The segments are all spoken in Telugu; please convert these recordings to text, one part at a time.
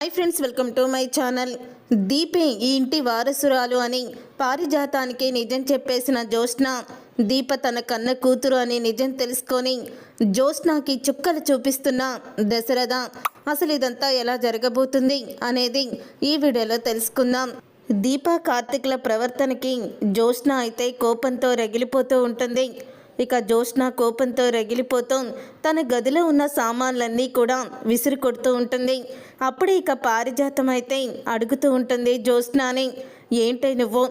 Hi friends, welcome to my channel. దీపే ఈ ఇంటి వారసురాలు అని పారిజాతానికి నిజం చెప్పేసిన జ్యోత్స్న, దీప తన కన్న కూతురు అని నిజం తెలుసుకొని జ్యోత్స్నకి చుక్కలు చూపిస్తున్న దశరథ. అసలు ఇదంతా ఎలా జరగబోతుంది అనేది ఈ వీడియోలో తెలుసుకుందాం. దీప కార్తిక్ల ప్రవర్తనకి జ్యోత్స్న అయితే కోపంతో రగిలిపోతూ ఉంటుంది. ఇక జ్యోత్స్న కోపంతో రగిలిపోతూ తన గదిలో ఉన్న సామాన్లన్నీ కూడా విసిరి కొడుతూ ఉంటుంది. అప్పుడే ఇక పారిజాతం అయితే అడుగుతూ ఉంటుంది జ్యోత్స్నని, ఏంటే నువ్వు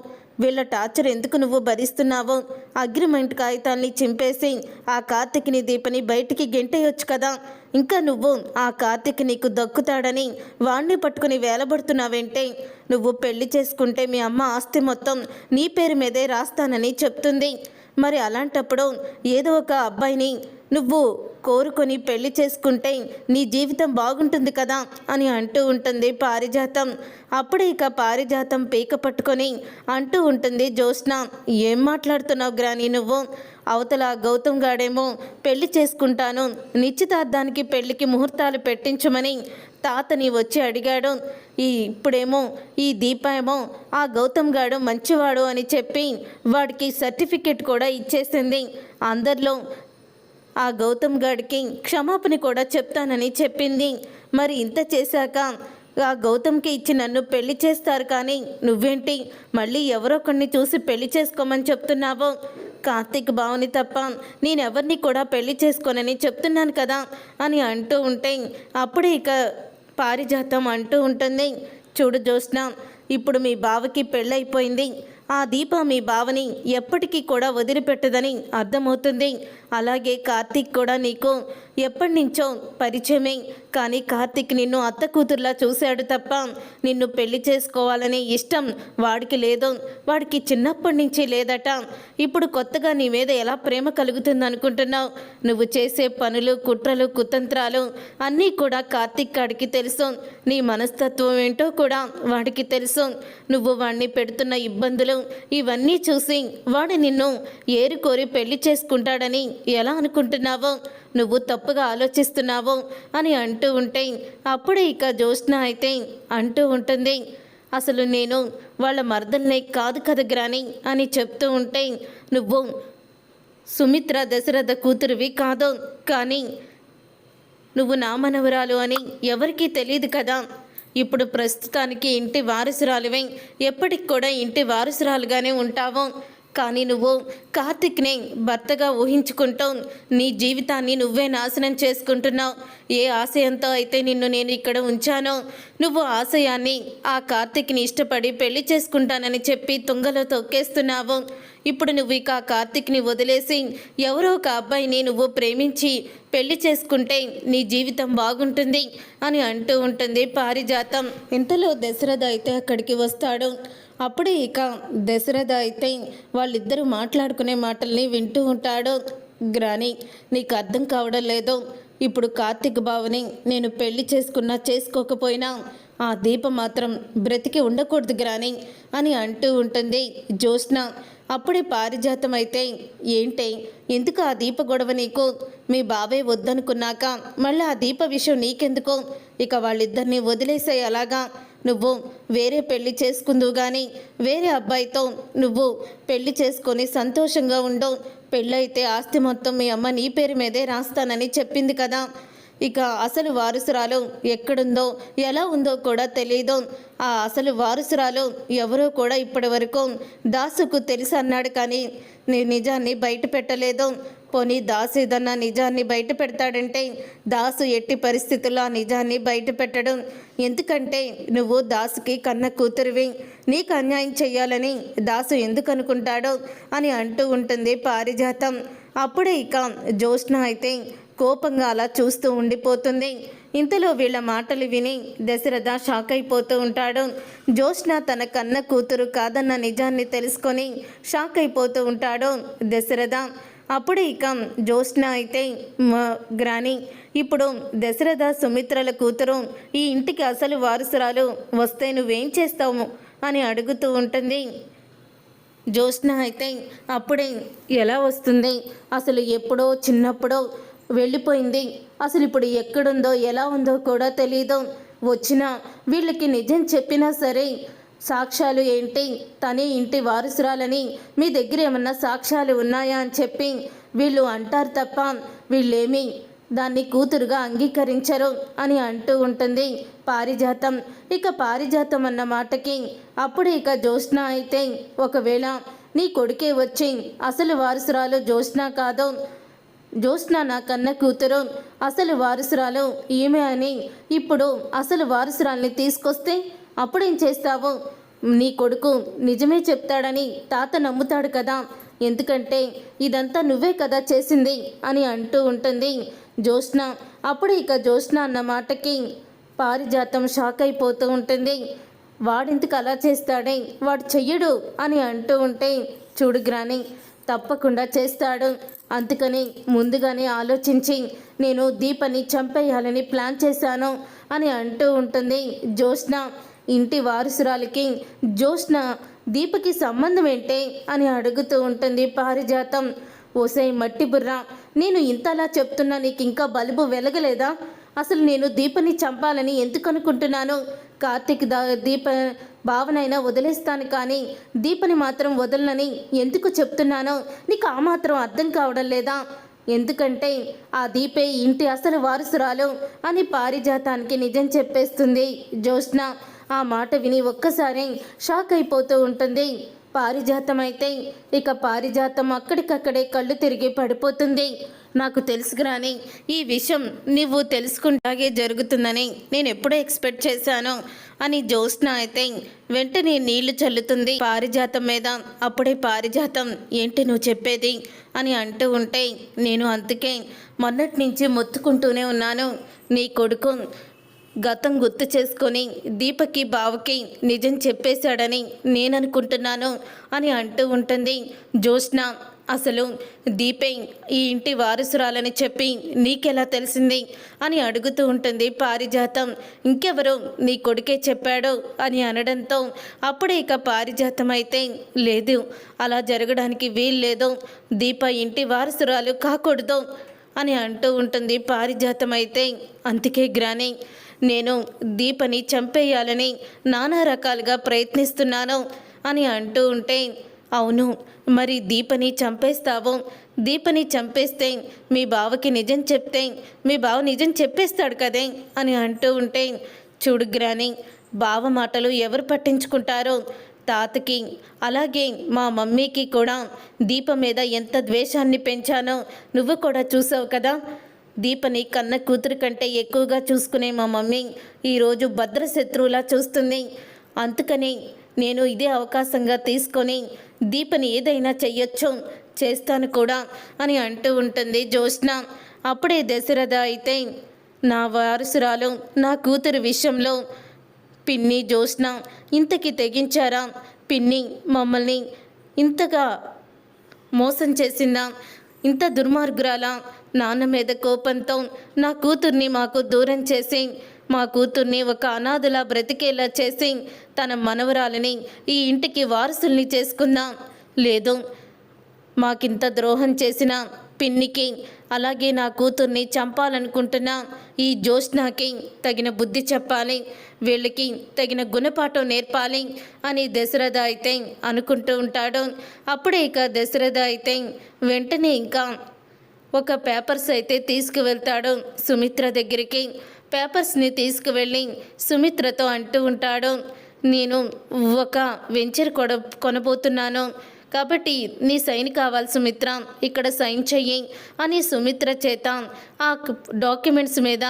వీళ్ళ టార్చర్ ఎందుకు నువ్వు భరిస్తున్నావు? అగ్రిమెంట్ కాగితాల్ని చింపేసి ఆ కార్తిక్ని దీపని బయటికి గెంటేయొచ్చు కదా. ఇంకా నువ్వు ఆ కార్తిక్ నీకు దక్కుతాడని వాణ్ణి పట్టుకుని వేలబడుతున్నావేంటే? నువ్వు పెళ్లి చేసుకుంటే మీ అమ్మ ఆస్తి మొత్తం నీ పేరు మీదే రాస్తానని చెప్తుంది. మరి అలాంటప్పుడు ఏదో ఒక అబ్బాయిని నువ్వు కోరుకొని పెళ్లి చేసుకుంటే నీ జీవితం బాగుంటుంది కదా అని అంటూ ఉంటుంది పారిజాతం. అప్పుడే ఇక పారిజాతం పీక పట్టుకొని అంటూ ఉంటుంది జ్యోత్స్న, ఏం మాట్లాడుతున్నావు గ్రాని నువ్వు? అవతల గౌతమ్ గాడేమో పెళ్లి చేసుకుంటాను, నిశ్చితార్థానికి పెళ్లికి ముహూర్తాలు పెట్టించమని తాతని వచ్చి అడిగాడు. ఇప్పుడేమో ఈ దీప ఏమో ఆ గౌతమ్ గాడు మంచివాడు అని చెప్పి వాడికి సర్టిఫికెట్ కూడా ఇచ్చేసింది. అందరిలో ఆ గౌతమ్ గాడికి క్షమాపణ కూడా చెప్తానని చెప్పింది. మరి ఇంత చేశాక ఆ గౌతమ్కి ఇచ్చి నన్ను పెళ్లి చేస్తారు, కానీ నువ్వేంటి మళ్ళీ ఎవరొకరిని చూసి పెళ్లి చేసుకోమని చెప్తున్నావు? కార్తిక్ బావని తప్ప నేనెవరిని కూడా పెళ్లి చేసుకోనని చెప్తున్నాను కదా అని అంటూ ఉంటే అప్పుడే ఇక పారిజాతం అంటూ ఉంటుంది, చూడు జ్యోత్స్న, ఇప్పుడు మీ బావకి పెళ్ళైపోయింది. ఆ దీప మీ బావని ఎప్పటికీ కూడా వదిలిపెట్టదని అర్థమవుతుంది. అలాగే కార్తిక్ కూడా నీకు ఎప్పటి నుంచో పరిచయమే, కానీ కార్తిక్ నిన్ను అత్త కూతుర్లా చూశాడు తప్ప నిన్ను పెళ్లి చేసుకోవాలనే ఇష్టం వాడికి లేదు. వాడికి చిన్నప్పటి నుంచి లేదట. ఇప్పుడు కొత్తగా నీ మీద ఎలా ప్రేమ కలుగుతుంది అనుకుంటున్నావు? నువ్వు చేసే పనులు, కుట్రలు, కుతంత్రాలు అన్నీ కూడా కార్తిక్ గాడికి తెలుసు. నీ మనస్తత్వం ఏంటో కూడా వాడికి తెలుసు. నువ్వు వాడిని పెడుతున్న ఇబ్బందులు ఇవన్నీ చూసి వాడు నిన్ను ఏరుకోరి పెళ్లి చేసుకుంటాడని ఎలా అనుకుంటున్నావో? నువ్వు తప్పుగా ఆలోచిస్తున్నావు అని అంటూ ఉంటే అప్పుడే ఇక జ్యోత్స్న అయితే అంటూ ఉంటుంది, అసలు నేను వాళ్ళ మరదల్ని కాదు కదా గ్రాని అని చెప్తూ ఉంటే, నువ్వు సుమిత్ర దశరథ కూతురువి కాదు, కానీ నువ్వు నా మనవరాలు అని ఎవరికీ తెలియదు కదా. ఇప్పుడు ప్రస్తుతానికి ఇంటి వారసురాలువే, ఎప్పటికి కూడా ఇంటి వారసురాలుగానే ఉంటావు. కానీ నువ్వు కార్తిక్ని భర్తగా ఊహించుకుంటూ నీ జీవితాన్ని నువ్వే నాశనం చేసుకుంటున్నావు. ఏ ఆశయంతో అయితే నిన్ను నేను ఇక్కడ ఉంచానో నువ్వు ఆశయాన్ని ఆ కార్తిక్ని ఇష్టపడి పెళ్లి చేసుకుంటానని చెప్పి తుంగలో తొక్కేస్తున్నావు. ఇప్పుడు నువ్వు ఇక ఆ కార్తిక్ని వదిలేసి ఎవరో ఒక అబ్బాయిని నువ్వు ప్రేమించి పెళ్లి చేసుకుంటే నీ జీవితం బాగుంటుంది అని అంటూ ఉంటుంది పారిజాతం. ఇంతలో దశరథ అయితే అక్కడికి వస్తాడు. అప్పుడే ఇక దశరథ అయితే వాళ్ళిద్దరూ మాట్లాడుకునే మాటల్ని వింటూ ఉంటాడు. గ్రాని, నీకు అర్థం కావడం లేదు. ఇప్పుడు కార్తిక్ బావని నేను పెళ్లి చేసుకున్నా చేసుకోకపోయినా ఆ దీప మాత్రం బ్రతికి ఉండకూడదు గ్రాని అని అంటూ ఉంటుంది జ్యోత్స్న. అప్పుడే పారిజాతం అయితే, ఏంటే ఎందుకు ఆ దీప గొడవ నీకు? మీ బావే వద్దనుకున్నాక మళ్ళీ ఆ దీప విషయం నీకెందుకో? ఇక వాళ్ళిద్దరినీ వదిలేసే అలాగా నువ్వు వేరే పెళ్లి చేసుకుందువు, కానీ వేరే అబ్బాయితో నువ్వు పెళ్లి చేసుకొని సంతోషంగా ఉండవు. పెళ్ళైతే ఆస్తి మొత్తం మీ అమ్మ నీ పేరు మీదే రాస్తానని చెప్పింది కదా. ఇక అసలు వారసురాలు ఎక్కడుందో ఎలా ఉందో కూడా తెలియదు. ఆ అసలు వారసురాలు ఎవరో కూడా ఇప్పటి వరకు దాసుకు తెలుసు అన్నాడు, కానీ నిజాన్ని బయట పెట్టలేదు. పోనీ దాసు ఏదన్నా నిజాన్ని బయట పెడతాడంటే దాసు ఎట్టి పరిస్థితుల్లో ఆ నిజాన్ని బయట పెట్టడం. ఎందుకంటే నువ్వు దాసుకి కన్న కూతురివి, నీకు అన్యాయం చెయ్యాలని దాసు ఎందుకు అనుకుంటాడో అని అంటూ ఉంటుంది పారిజాతం. అప్పుడే ఇక జ్యోత్స్న అయితే కోపంగా అలా చూస్తూ ఉండిపోతుంది. ఇంతలో వీళ్ళ మాటలు విని దశరథ షాక్ అయిపోతూ ఉంటాడు. జ్యోత్స్న తన కన్న కూతురు కాదన్న నిజాన్ని తెలుసుకొని షాక్ అయిపోతూ ఉంటాడు దశరథ. అప్పుడే ఇక జ్యోత్స్న అయితే, గ్రాని, ఇప్పుడు దశరథ సుమిత్రల కూతురు ఈ ఇంటికి అసలు వారసురాలు వస్తే నువ్వేం చేస్తావు అని అడుగుతూ ఉంటుంది. జ్యోత్స్న అయితే, అప్పుడే ఎలా వస్తుంది? అసలు ఎప్పుడో చిన్నప్పుడో వెళ్ళిపోయింది. అసలు ఇప్పుడు ఎక్కడుందో ఎలా ఉందో కూడా తెలీదు. వచ్చినా వీళ్ళకి నిజం చెప్పినా సరే సాక్ష్యాలు ఏంటి, తనే ఇంటి వారసురాలని మీ దగ్గర ఏమన్నా సాక్ష్యాలు ఉన్నాయా అని చెప్పి వీళ్ళు అంటారు తప్ప వీళ్ళేమీ దాన్ని కూతురుగా అంగీకరించరు అని అంటూ ఉంటుంది పారిజాతం. ఇక పారిజాతం అన్న మాటకి అప్పుడు ఇక జ్యోత్స్న అయితే ఒకవేళ నీ కొడుకే వచ్చి అసలు వారసురాలు జ్యోత్స్న కాదు, జ్యోత్స్న నా కన్న కూతురు, అసలు వారసురాలు ఈమె అని ఇప్పుడు అసలు వారసురాల్ని తీసుకొస్తే అప్పుడేం చేస్తావు? నీ కొడుకు నిజమే చెప్తాడని తాత నమ్ముతాడు కదా, ఎందుకంటే ఇదంతా నువ్వే కదా చేసింది అని అంటూ ఉంటుంది జ్యోత్స్న. అప్పుడు ఇక జ్యోత్స్న అన్న మాటకి పారిజాతం షాక్ అయిపోతూ ఉంటుంది. వాడింతకు అలా చేస్తాడే, వాడు చెయ్యడు అని అంటూ ఉంటే చూడు గ్రాని, తప్పకుండా చేస్తాడు. అందుకని ముందుగానే ఆలోచించి నేను దీపని చంపేయాలని ప్లాన్ చేశాను అని అంటూ ఉంటుంది జ్యోత్స్న. ఇంటి వారసురాలికి జ్యోత్స్న దీపకి సంబంధం ఏంటే అని అడుగుతూ ఉంటుంది పారిజాతం. ఓసై మట్టి బుర్ర, నేను ఇంతలా చెప్తున్నా నీకు ఇంకా బల్బు వెలగలేదా? అసలు నేను దీపని చంపాలని ఎందుకు అనుకుంటున్నాను? కార్తీక్ దీప భావనైనా వదిలేస్తాను కానీ దీపని మాత్రం వదలనని ఎందుకు చెప్తున్నానో నీకు ఆ మాత్రం అర్థం కావడం లేదా? ఎందుకంటే ఆ దీపే ఇంటి అసలు వారసురాలు అని పారిజాతానికి నిజం చెప్పేస్తుంది జ్యోత్స్న. ఆ మాట విని ఒక్కసారి షాక్ అయిపోతూ ఉంటుంది పారిజాతం. అయితే ఇక పారిజాతం అక్కడికక్కడే కళ్ళు తిరిగి పడిపోతుంది. నాకు తెలుసుకురాని ఈ విషయం నువ్వు తెలుసుకుంటాగే జరుగుతుందని నేను ఎప్పుడూ ఎక్స్పెక్ట్ చేశాను అని జ్యోత్స్న అయితే వెంటనే నీళ్లు చల్లుతుంది పారిజాతం మీద. అప్పుడే పారిజాతం ఏంటి నువ్వు చెప్పేది అని అంటూ ఉంటే, నేను అందుకే మొన్నటి నుంచి మొత్తుకుంటూనే ఉన్నాను, నీ కొడుకు గతం గుర్తు చేసుకొని దీపకి బావకి నిజం చెప్పేశాడని నేను అనుకుంటున్నాను అని అంటూ ఉంటుంది జ్యోత్స్న. అసలు దీపే ఈ ఇంటి వారసురాలని చెప్పి నీకెలా తెలిసింది అని అడుగుతూ ఉంటుంది పారిజాతం. ఇంకెవరు నీ కొడుకే చెప్పాడు అని అనడంతో అప్పుడే ఇక పారిజాతం అయితే లేదు, అలా జరగడానికి వీల్లేదు, దీప ఇంటి వారసురాలు కాకూడదు అని అంటూ ఉంటుంది పారిజాతం. అయితే అందుకే గ్రాని నేను దీపని చంపేయాలని నానా రకాలుగా ప్రయత్నిస్తున్నాను అని అంటూ ఉంటే, అవును మరి దీపని చంపేస్తావు, దీపని చంపేస్తే మీ బావకి నిజం చెప్తే మీ బావ నిజం చెప్పేస్తాడు కదే అని అంటూ ఉంటే, చూడు గ్రాని, బావ మాటలు ఎవరు పట్టించుకుంటారో? తాతకి అలాగే మా మమ్మీకి కూడా దీప మీద ఎంత ద్వేషాన్ని పెంచానో నువ్వు కూడా చూసావు కదా. దీపని కన్న కూతురు కంటే ఎక్కువగా చూసుకునే మా మమ్మీ ఈరోజు భద్రశత్రువులా చూస్తుంది. అందుకని నేను ఇదే అవకాశంగా తీసుకొని దీపని ఏదైనా చెయ్యొచ్చు, చేస్తాను కూడా అని అంటూ ఉంటుంది జ్యోత్స్న. అప్పుడే దశరథ అయితే నా వారసురాలు నా కూతురు విషయంలో పిన్ని జ్యోత్స్న ఇంతకి తెగించారా? పిన్ని మమ్మల్ని ఇంతగా మోసం చేసిందా? ఇంత దుర్మార్గురాల? నాన్న మీద కోపంతో నా కూతుర్ని మాకు దూరం చేసి మా కూతుర్ని ఒక అనాథలా బ్రతికేలా చేసి తన మనవరాలని ఈ ఇంటికి వారసుల్ని చేసుకుందాం. లేదు, మాకింత ద్రోహం చేసిన పిన్నికి అలాగే నా కూతుర్ని చంపాలనుకుంటున్నా ఈ జ్యోత్స్నకి తగిన బుద్ధి చెప్పాలి, వీళ్ళకి తగిన గుణపాఠం నేర్పాలి అని దశరథ అయితే అనుకుంటూ ఉంటాడు. అప్పుడే ఇక దశరథ అయితే వెంటనే ఇంకా ఒక పేపర్స్ అయితే తీసుకువెళ్తాడు సుమిత్ర దగ్గరికి. పేపర్స్ని తీసుకువెళ్ళి సుమిత్రతో అంటూ ఉంటాడు, నేను ఒక వెంచర్ కొనబోతున్నాను కాబట్టి నీ సైన్ కావాలి సుమిత్ర, ఇక్కడ సైన్ చెయ్యి అని సుమిత్ర చేత ఆ డాక్యుమెంట్స్ మీద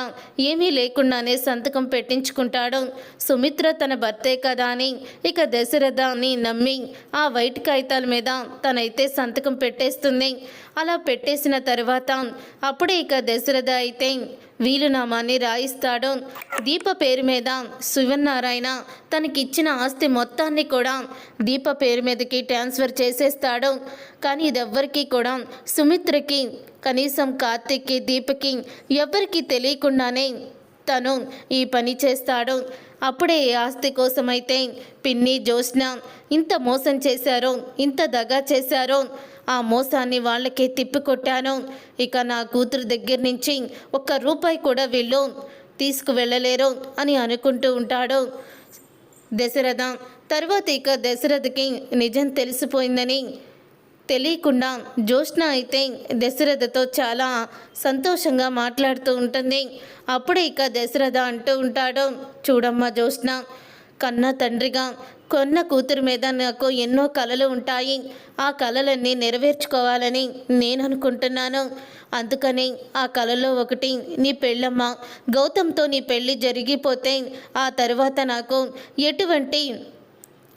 ఏమీ లేకుండానే సంతకం పెట్టించుకుంటాడు. సుమిత్ర తన భర్తే కదా అని ఇక దశరథని నమ్మి ఆ వైట్ కాగితాల మీద తనైతే సంతకం పెట్టేస్తుంది. అలా పెట్టేసిన తర్వాత అప్పుడే ఇక దశరథ అయితే వీలునామాని రాయిస్తాడు. దీప పేరు మీద శివనారాయణ తనకిచ్చిన ఆస్తి మొత్తాన్ని కూడా దీప పేరు మీదకి ట్రాన్స్ఫర్ చేసేస్తాడు. కానీ ఇదెవ్వరికీ కూడా సుమిత్రకి కనీసం కార్తీక్కి దీపకి ఎవ్వరికీ తెలియకుండానే తను ఈ పని చేస్తాడు. అప్పుడే ఆస్తి కోసమైతే పిన్ని జ్యోత్స్న ఇంత మోసం చేశారో, ఇంత దగా చేశారో, ఆ మోసాన్ని వాళ్ళకే తిప్పికొట్టాను. ఇక నా కూతురు దగ్గర నుంచి ఒక్క రూపాయి కూడా వీళ్ళు తీసుకువెళ్ళలేరు అని అనుకుంటూ ఉంటాడు దశరథ. తర్వాత ఇక దశరథకి నిజం తెలిసిపోయిందని తెలియకుండా జ్యోత్స్న అయితే దశరథతో చాలా సంతోషంగా మాట్లాడుతూ ఉంటుంది. అప్పుడే ఇక దశరథ అంటూ ఉంటాడు, చూడమ్మా జ్యోత్స్న, కన్న తండ్రిగా కొన్న కూతురు మీద నాకు ఎన్నో కలలు ఉంటాయి. ఆ కలలన్నీ నెరవేర్చుకోవాలని నేను అనుకుంటున్నాను. అందుకని ఆ కలలో ఒకటి నీ పెళ్ళమ్మ. గౌతమ్తో నీ పెళ్ళి జరిగిపోతే ఆ తర్వాత నాకు ఎటువంటి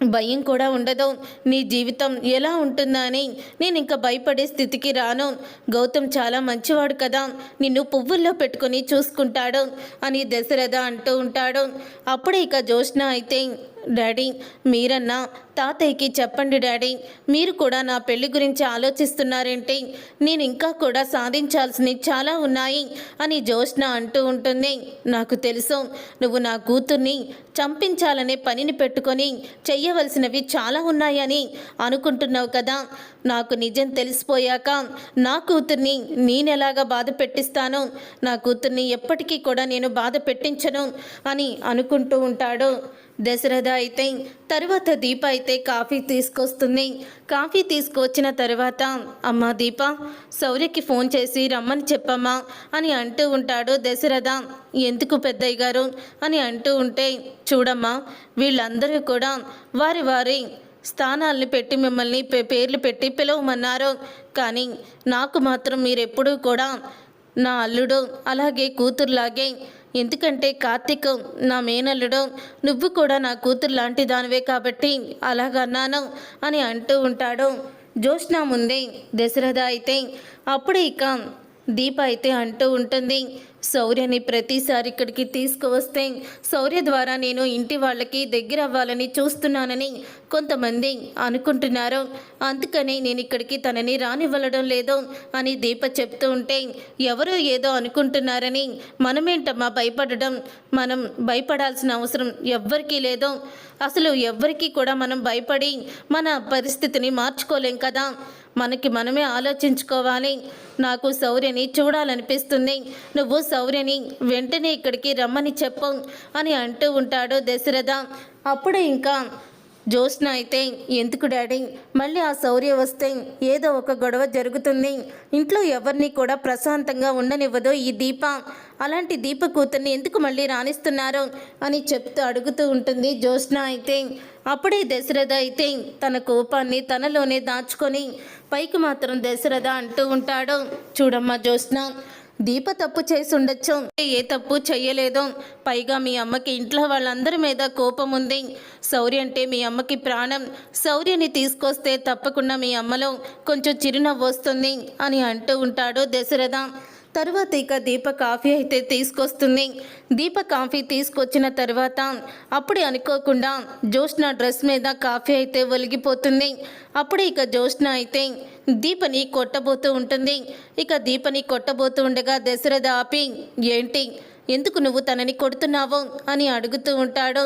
భయం కూడా ఉండదు. నీ జీవితం ఎలా ఉంటుందా అని నేను ఇంకా భయపడే స్థితికి రాను. గౌతమ్ చాలా మంచివాడు కదా, నిన్ను పువ్వుల్లో పెట్టుకొని చూసుకుంటాడు అని దశరథ అంటూ ఉంటాడు. అప్పుడే ఇక జ్యోత్స్న అయితే, డాడీ మీరన్నా తాతయ్యకి చెప్పండి డాడీ, మీరు కూడా నా పెళ్లి గురించి ఆలోచిస్తున్నారేంటి? నేను ఇంకా కూడా సాధించాల్సినవి చాలా ఉన్నాయి అని జ్యోత్స్న అంటూ ఉంటుంది. నాకు తెలుసు, నువ్వు నా కూతుర్ని చంపించాలనే పనిని పెట్టుకొని చెయ్యవలసినవి చాలా ఉన్నాయని అనుకుంటున్నావు కదా. నాకు నిజం తెలిసిపోయాక నా కూతుర్ని నేనెలాగా బాధ పెట్టిస్తాను? నా కూతుర్ని ఎప్పటికీ కూడా నేను బాధ పెట్టించను అని అనుకుంటూ ఉంటాడు దశరథ. అయితే తర్వాత దీప అయితే కాఫీ తీసుకొస్తుంది. కాఫీ తీసుకొచ్చిన తర్వాత, అమ్మా దీప, శౌర్యకి ఫోన్ చేసి రమ్మని చెప్పమ్మా అని అంటూ ఉంటాడు దశరథ. ఎందుకు పెద్దయ్య గారు అని అంటూ ఉంటే, చూడమ్మా, వీళ్ళందరూ కూడా వారి వారి స్థానాల్ని పెట్టి మిమ్మల్ని పేర్లు పెట్టి పిలవమన్నారు. కానీ నాకు మాత్రం మీరెప్పుడూ కూడా నా అల్లుడు అలాగే కూతురులాగే, ఎందుకంటే కార్తీక్ నా మేనల్లుడు, నువ్వు కూడా నా కూతురు లాంటి దానివే కాబట్టి అలాగన్నాను అని అంటూ ఉంటాడు జ్యోత్స్న ముందే దశరథ. అయితే అప్పుడే ఇక దీప అయితే అంటూ ఉంటుంది, శౌర్యని ప్రతిసారి ఇక్కడికి తీసుకువస్తే శౌర్య ద్వారా నేను ఇంటి వాళ్ళకి దగ్గర అవ్వాలని చూస్తున్నానని కొంతమంది అనుకుంటున్నారు. అందుకని నేను ఇక్కడికి తనని రానివ్వడం లేదు అని దీప చెప్తూ ఉంటే, ఎవరో ఏదో అనుకుంటున్నారని మనమేంటమ్మా భయపడడం? మనం భయపడాల్సిన అవసరం ఎవ్వరికీ లేదు. అసలు ఎవ్వరికీ కూడా మనం భయపడి మన పరిస్థితిని మార్చుకోలేం కదా. మనకి మనమే ఆలోచించుకోవాలి. నాకు శౌర్యని చూడాలనిపిస్తుంది, నువ్వు శౌర్యని వెంటనే ఇక్కడికి రమ్మని చెప్పు అని అంటూ ఉంటాడు దశరథ. అప్పుడే ఇంకా జ్యోత్స్న అయితే, ఎందుకు డాడీ, మళ్ళీ ఆ శౌర్య వస్తే ఏదో ఒక గొడవ జరుగుతుంది, ఇంట్లో ఎవరిని కూడా ప్రశాంతంగా ఉండనివ్వదు ఈ దీప, అలాంటి దీప కూతుర్ని ఎందుకు మళ్ళీ రాణిస్తున్నారు అని చెప్తూ అడుగుతూ ఉంటుంది జ్యోత్స్న. అయితే అప్పుడే దశరథ అయితే తన కోపాన్ని తనలోనే దాచుకొని పైకి మాత్రం దశరథ అంటూ ఉంటాడు, చూడమ్మా జ్యోత్స్న, దీప తప్పు చేసి ఉండొచ్చు, ఏ తప్పు చెయ్యలేదు. పైగా మీ అమ్మకి ఇంట్లో వాళ్ళందరి మీద కోపం ఉంది. శౌర్య అంటే మీ అమ్మకి ప్రాణం. శౌర్యని తీసుకొస్తే తప్పకుండా మీ అమ్మలో కొంచెం చిరునవ్వు వస్తుంది అని అంటూ ఉంటాడు దశరథ. తర్వాత ఇక దీప కాఫీ అయితే తీసుకొస్తుంది. దీప కాఫీ తీసుకొచ్చిన తర్వాత అప్పుడే అనుకోకుండా జ్యోత్స్న డ్రెస్ మీద కాఫీ అయితే ఒలిగిపోతుంది. అప్పుడే ఇక జ్యోత్స్న అయితే దీపని కొట్టబోతూ ఉంటుంది. ఇక దీపని కొట్టబోతూ ఉండగా దశరథ ఆపి, ఏంటి, ఎందుకు నువ్వు తనని కొడుతున్నావు అని అడుగుతూ ఉంటాడు.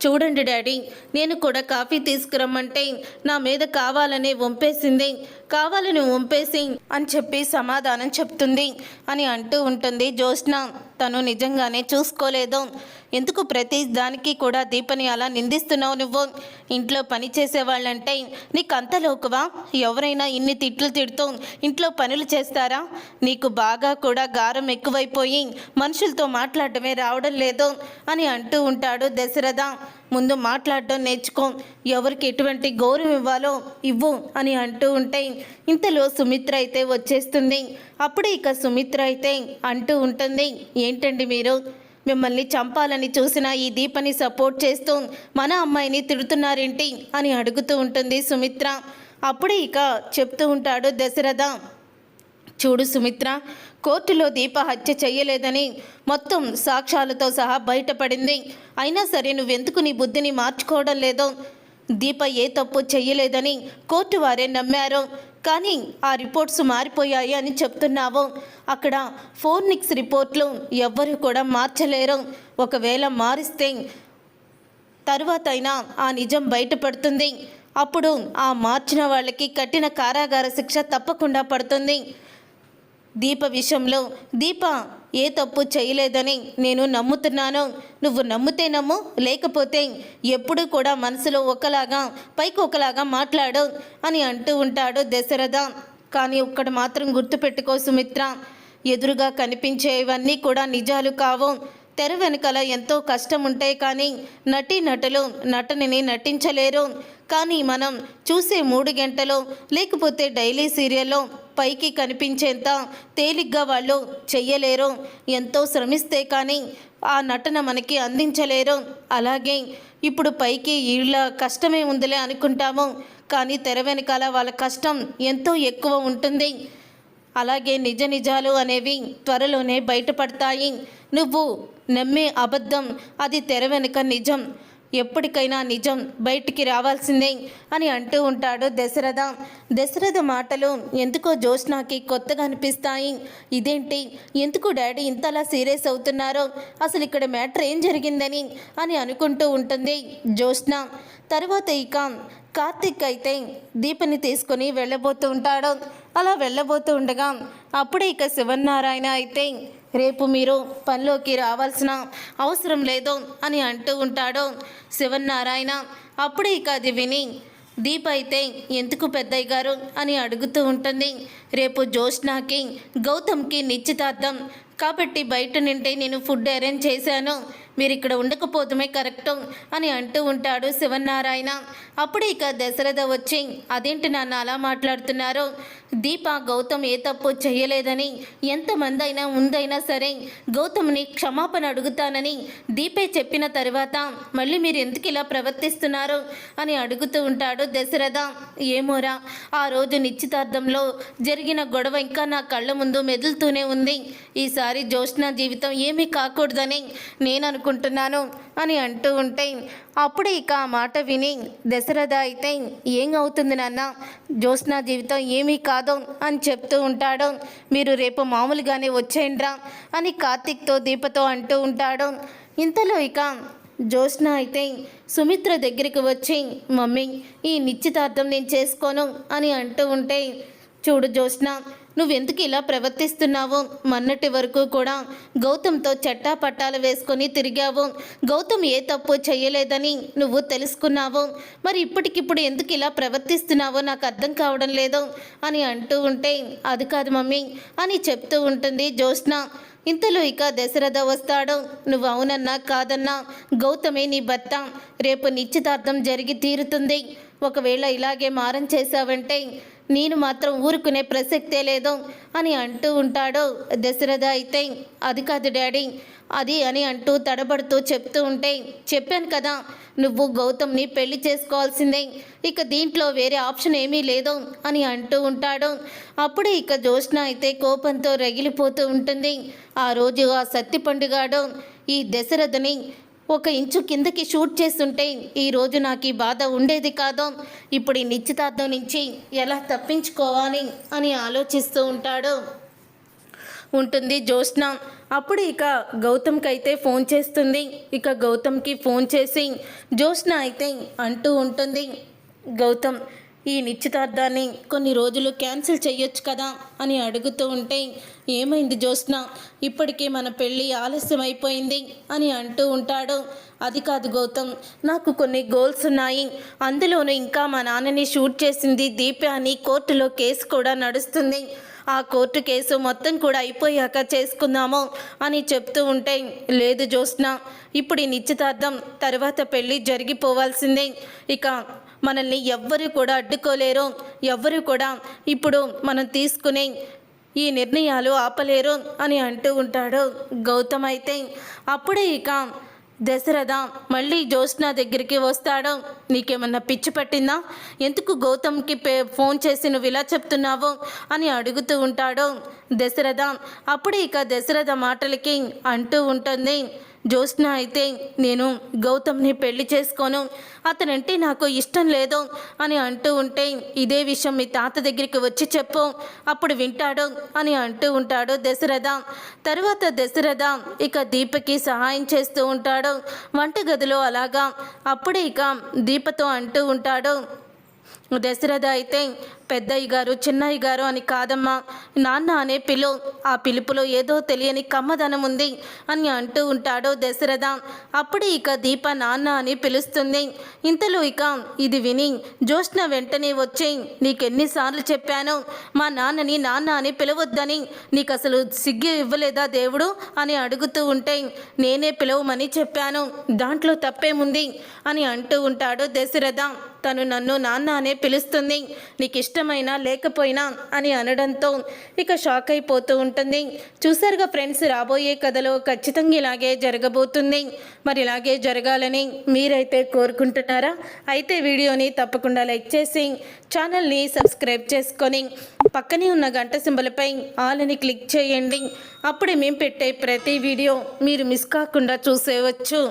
చూడండి డాడీ, నేను కూడా కాఫీ తీసుకురమ్మంటే నా మీద కావాలని వంపేసి అని చెప్పి సమాధానం చెప్తుంది అని అంటూ ఉంటుంది జ్యోత్స్న. తను నిజంగానే చూసుకోలేదు. ఎందుకు ప్రతి దానికి కూడా దీపని అలా నిందిస్తున్నావు? నువ్వు ఇంట్లో పని చేసేవాళ్ళంటే నీకు అంత లోకువా? ఎవరైనా ఇన్ని తిట్లు తిడుతూ ఇంట్లో పనులు చేస్తారా? నీకు బాగా కూడా గారం ఎక్కువైపోయి మనుషులతో మాట్లాడటమే రావడం లేదు అని అంటూ ఉంటాడు దశరథ. ముందు మాట్లాడడం నేర్చుకో, ఎవరికి ఎటువంటి గౌరవం ఇవ్వాలో ఇవ్వు అని అంటూ ఉంటే ఇంతలో సుమిత్ర అయితే వచ్చేస్తుంది. అప్పుడే ఇక సుమిత్ర అయితే అంటూ ఉంటుంది, ఏంటండి మీరు, మిమ్మల్ని చంపాలని చూసిన ఈ దీపని సపోర్ట్ చేస్తూ మన అమ్మాయిని తిడుతున్నారేంటి అని అడుగుతూ ఉంటుంది సుమిత్ర. అప్పుడే ఇక చెప్తూ ఉంటాడు దశరథ, చూడు సుమిత్ర, కోర్టులో దీప హత్య చెయ్యలేదని మొత్తం సాక్ష్యాలతో సహా బయటపడింది. అయినా సరే నువ్వెందుకు నీ బుద్ధిని మార్చుకోవడం లేదో? దీప ఏ తప్పు చెయ్యలేదని కోర్టు వారే నమ్మారు, కానీ ఆ రిపోర్ట్స్ మారిపోయాయి అని చెప్తున్నావు. అక్కడ ఫోర్నిక్స్ రిపోర్ట్లు ఎవ్వరూ కూడా మార్చలేరు. ఒకవేళ మారిస్తే తర్వాత అయినా ఆ నిజం బయటపడుతుంది. అప్పుడు ఆ మార్చిన వాళ్ళకి కఠిన కారాగార శిక్ష తప్పకుండా పడుతుంది. దీప విషయంలో దీప ఏ తప్పు చేయలేదని నేను నమ్ముతున్నాను. నువ్వు నమ్మితే నమ్ము, లేకపోతే ఎప్పుడూ కూడా మనసులో ఒకలాగా పైకి ఒకలాగా మాట్లాడు అని అంటూ ఉంటాడు దశరథ. కానీ ఒక్కటి మాత్రం గుర్తుపెట్టుకో సుమిత్ర, ఎదురుగా కనిపించేవన్నీ కూడా నిజాలు కావు. తెర వెనుకల ఎంతో కష్టం ఉంటాయి, కానీ నటులు నటనని నటించలేరు. కానీ మనం చూసే 3 గంటలు లేకపోతే డైలీ సీరియల్లో పైకి కనిపించేంత తేలిగ్గా వాళ్ళు చెయ్యలేరు. ఎంతో శ్రమిస్తే కానీ ఆ నటన మనకి అందించలేరు. అలాగే ఇప్పుడు పైకి వీళ్ళ కష్టమే ఉందిలే అనుకుంటాము, కానీ తెర వెనకాల వాళ్ళ కష్టం ఎంతో ఎక్కువ ఉంటుంది. అలాగే నిజ నిజాలు అనేవి త్వరలోనే బయటపడతాయి. నువ్వు నమ్మే అబద్ధం అది తెర వెనుక నిజం. ఎప్పటికైనా నిజం బయటికి రావాల్సిందే అని అంటూ ఉంటాడు దశరథ. దశరథ మాటలు ఎందుకో జ్యోత్స్నాకి కొత్తగా అనిపిస్తాయి. ఇదేంటి, ఎందుకు డాడీ ఇంతలా సీరియస్ అవుతున్నారో, అసలు ఇక్కడ మ్యాటర్ ఏం జరిగిందని అని అనుకుంటూ ఉంటుంది జ్యోత్స్న. తర్వాత ఇక కార్తిక్ అయితే దీపని తీసుకొని వెళ్ళబోతూ ఉంటాడు. అలా వెళ్ళబోతూ ఉండగా అప్పుడే ఇక శివనారాయణ అయితే రేపు మీరు పనిలోకి రావాల్సిన అవసరం లేదు అని అంటూ ఉంటాడు శివనారాయణ. అప్పుడే ఇక అది విని దీప అయితే ఎందుకు పెద్దయ్య గారు అని అడుగుతూ ఉంటుంది. రేపు జ్యోత్స్నాకి గౌతమ్కి నిశ్చితార్థం కాబట్టి బయట నుండి నేను ఫుడ్ అరేంజ్ చేశాను, మీరు ఇక్కడ ఉండకపోవడమే కరెక్టు అని అంటూ ఉంటాడు శివనారాయణ. అప్పుడు ఇక దశరథ వచ్చి అదేంటి నాన్న అలా మాట్లాడుతున్నారు, దీప గౌతమ్ ఏ తప్పు చేయలేదని ఎంతమంది అయినా ఉందైనా సరే గౌతమ్ని క్షమాపణ అడుగుతానని దీపే చెప్పిన తర్వాత మళ్ళీ మీరు ఎందుకు ఇలా ప్రవర్తిస్తున్నారు అని అడుగుతూ ఉంటాడు దశరథ. ఏమోరా, ఆ రోజు నిశ్చితార్థంలో జరిగిన గొడవ ఇంకా నా కళ్ళ ముందు మెదులుతూనే ఉంది. ఈసారి జ్యోత్స్న జీవితం ఏమీ కాకూడదని నేను అనుకుంటున్నాను అని అంటూ ఉంటే అప్పుడు ఇక ఆ మాట విని దశరథ అయితే ఏం అవుతుంది నాన్న, జ్యోత్స్న జీవితం ఏమీ కాదు అని చెప్తూ ఉంటాడు. మీరు రేపు మామూలుగానే వచ్చేయండ్రా అని కార్తిక్తో దీపతో అంటూ ఉంటాడు. ఇంతలో ఇక జ్యోత్స్న అయితే సుమిత్ర దగ్గరికి వచ్చి మమ్మీ ఈ నిశ్చితార్థం నేను చేసుకోను అని అంటూ ఉంటే, చూడు జ్యోత్స్న, నువ్వెందుకు ఇలా ప్రవర్తిస్తున్నావు, మొన్నటి వరకు కూడా గౌతమ్తో చట్టా పట్టాలు వేసుకొని తిరిగావు, గౌతమ్ ఏ తప్పు చేయలేదని నువ్వు తెలుసుకున్నావు, మరి ఇప్పటికిప్పుడు ఎందుకు ఇలా ప్రవర్తిస్తున్నావో నాకు అర్థం కావడం లేదు అని అంటూ ఉంటే, అది కాదు మమ్మీ అని చెప్తూ ఉంటుంది జ్యోత్స్న. ఇంతలో ఇక దశరథ వస్తాడు. నువ్వు అవునన్నా కాదన్నా గౌతమే నీ భర్త, రేపు నిశ్చితార్థం జరిగి తీరుతుంది. ఒకవేళ ఇలాగే మారం చేశావంటే నేను మాత్రం ఊరుకునే ప్రసక్తే లేదు అని అంటూ ఉంటాడు దశరథ. అయితే అది కాదు డాడీ అది అని అంటూ తడబడుతూ చెప్తూ ఉంటే, చెప్పాను కదా నువ్వు గౌతమ్ని పెళ్లి చేసుకోవాల్సిందే, ఇక దీంట్లో వేరే ఆప్షన్ ఏమీ లేదు అని అంటూ ఉంటాడు. అప్పుడే ఇక జ్యోత్స్న అయితే కోపంతో రగిలిపోతూ ఉంటుంది. ఆ రోజు ఆ సత్తిపండుగాడు ఈ దశరథని 1 ఇంచు కిందకి షూట్ చేస్తుంటే ఈరోజు నాకు ఈ బాధ ఉండేది కాదు. ఇప్పుడు ఈ నిశ్చితార్థం నుంచి ఎలా తప్పించుకోవాలి అని ఆలోచిస్తూ ఉంటుంది జ్యోత్స్న. అప్పుడు ఇక గౌతమ్కి అయితే ఫోన్ చేస్తుంది. ఇక గౌతమ్కి ఫోన్ చేసి జ్యోత్స్న అయితే అంటూ ఉంటుంది, గౌతమ్ ఈ నిశ్చితార్థాన్ని కొన్ని రోజులు క్యాన్సిల్ చేయొచ్చు కదా అని అడుగుతూ ఉంటే, ఏమైంది జ్యోత్స్న, ఇప్పటికే మన పెళ్ళి ఆలస్యం అయిపోయింది అని అంటూ ఉంటాడు. అది కాదు గౌతమ్, నాకు కొన్ని గోల్స్ ఉన్నాయి, అందులోనూ ఇంకా మా నాన్నని షూట్ చేసింది దీప అని కోర్టులో కేసు కూడా నడుస్తుంది, ఆ కోర్టు కేసు మొత్తం కూడా అయిపోయాక చేసుకుందాము అని చెప్తూ ఉంటే, లేదు జ్యోత్స్న, ఇప్పుడు ఈ నిశ్చితార్థం తర్వాత పెళ్ళి జరిగిపోవాల్సిందే, ఇక మనల్ని ఎవ్వరూ కూడా అడ్డుకోలేరు, ఎవ్వరూ కూడా ఇప్పుడు మనం తీసుకునే ఈ నిర్ణయాలు ఆపలేరు అని అంటూ ఉంటాడు గౌతమ్. అయితే అప్పుడే ఇక దశరథ మళ్ళీ జ్యోత్స్న దగ్గరికి వస్తాడు. నీకేమన్నా పిచ్చి పట్టిందా, ఎందుకు గౌతమ్కి ఫోన్ చేసి నువ్వు ఇలా చెప్తున్నావు అని అడుగుతూ ఉంటాడు దశరథ. అప్పుడే ఇక దశరథ మాటలకి అంటూ ఉంటుంది జ్యోత్స్న అయితే, నేను గౌతమ్ని పెళ్లి చేసుకోను, అతనంటే నాకు ఇష్టం లేదు అని అంటూ ఉంటే, ఇదే విషయం మీ తాత దగ్గరికి వచ్చి చెప్పు, అప్పుడు వింటాడు అని అంటూ ఉంటాడు దశరథ. తర్వాత దశరథ ఇక దీపకి సహాయం చేస్తూ ఉంటాడు వంటగదిలో అలాగా. అప్పుడే ఇక దీపతో అంటూ ఉంటాడు, దశరథ అయితే పెద్దయ్య గారు చిన్నయ్య గారు అని కాదమ్మా, నాన్న అనే ఆ పిలుపులో ఏదో తెలియని కమ్మదనం ఉంది అని అంటూ ఉంటాడు దశరథ. అప్పుడే ఇక దీప నాన్న అని పిలుస్తుంది. ఇంతలో ఇక ఇది విని జ్యోత్స్న వెంటనే వచ్చి, నీకెన్నిసార్లు చెప్పాను మా నాన్నని నాన్న అని పిలవద్దని, నీకు అసలు సిగ్గు ఇవ్వలేదా దేవుడు అని అడుగుతూ ఉంటే, నేనే పిలవమని చెప్పాను, దాంట్లో తప్పేముంది అని అంటూ ఉంటాడు దశరథ. తను నన్ను నాన్న అనే పిలుస్తుంది, నీకు ఇష్టమైనా లేకపోయినా అని అనడంతో ఇక షాక్ అయిపోతూ ఉంటుంది. చూసారుగా ఫ్రెండ్స్, రాబోయే కథలో ఖచ్చితంగా ఇలాగే జరగబోతుంది. మరి ఇలాగే జరగాలని మీరైతే కోరుకుంటున్నారా? అయితే వీడియోని తప్పకుండా లైక్ చేసి ఛానల్ని సబ్స్క్రైబ్ చేసుకొని పక్కనే ఉన్న గంట సింబల్పై ఆల్ అని క్లిక్ చేయండి. అప్పుడే మేము పెట్టే ప్రతి వీడియో మీరు మిస్ కాకుండా చూసేయవచ్చు.